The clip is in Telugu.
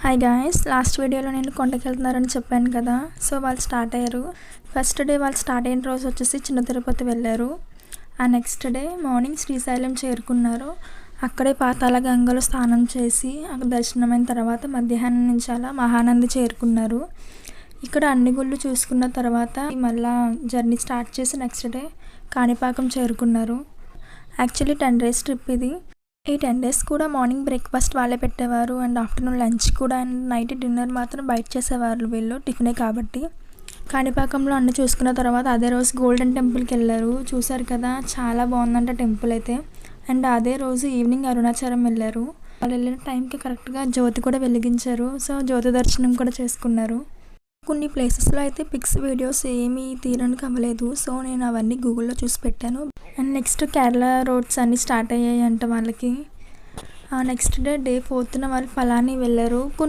హాయ్ గాయ్స్, లాస్ట్ వీడియోలో నేను కొండకి వెళ్తున్నారని చెప్పాను కదా. సో వాళ్ళు స్టార్ట్ అయ్యారు. ఫస్ట్ డే వాళ్ళు స్టార్ట్ అయిన రోజు వచ్చేసి చిన్న తిరుపతి వెళ్ళారు. ఆ నెక్స్ట్ డే మార్నింగ్ శ్రీశైలం చేరుకున్నారు. అక్కడే పాతాళ గంగలో స్నానం చేసి అక్కడ దర్శనమైన తర్వాత మధ్యాహ్నం నుంచి అలా మహానంది చేరుకున్నారు. ఇక్కడ అన్ని గుళ్ళు చూసుకున్న తర్వాత మళ్ళీ జర్నీ స్టార్ట్ చేసి నెక్స్ట్ డే కాణిపాకం చేరుకున్నారు. యాక్చువల్లీ 10 days ట్రిప్ ఇది. ఈ 10 days కూడా మార్నింగ్ బ్రేక్ఫాస్ట్ వాళ్ళే పెట్టేవారు అండ్ ఆఫ్టర్నూన్ లంచ్ కూడా అండ్ నైట్ డిన్నర్ మాత్రం బయట చేసేవారు వీళ్ళు, టిఫినే కాబట్టి. కాణిపాకంలో అన్ని చూసుకున్న తర్వాత అదే రోజు గోల్డెన్ టెంపుల్కి వెళ్ళారు. చూసారు కదా, చాలా బాగుందంట టెంపుల్ అయితే. అండ్ అదే రోజు ఈవినింగ్ అరుణాచలం వెళ్ళారు. వాళ్ళు వెళ్ళిన టైంకి కరెక్ట్గా జ్యోతి కూడా వెలిగించారు. సో జ్యోతి దర్శనం కూడా చేసుకున్నారు. కొన్ని ప్లేసెస్లో అయితే పిక్స్ వీడియోస్ ఏమీ తీయడానికి అవ్వలేదు. సో నేను అవన్నీ గూగుల్లో చూసి పెట్టాను. అండ్ నెక్స్ట్ కేరళ రోడ్స్ అన్నీ స్టార్ట్ అయ్యాయి అంట వాళ్ళకి. నెక్స్ట్ డే 4th వాళ్ళు పళని వెళ్ళారు.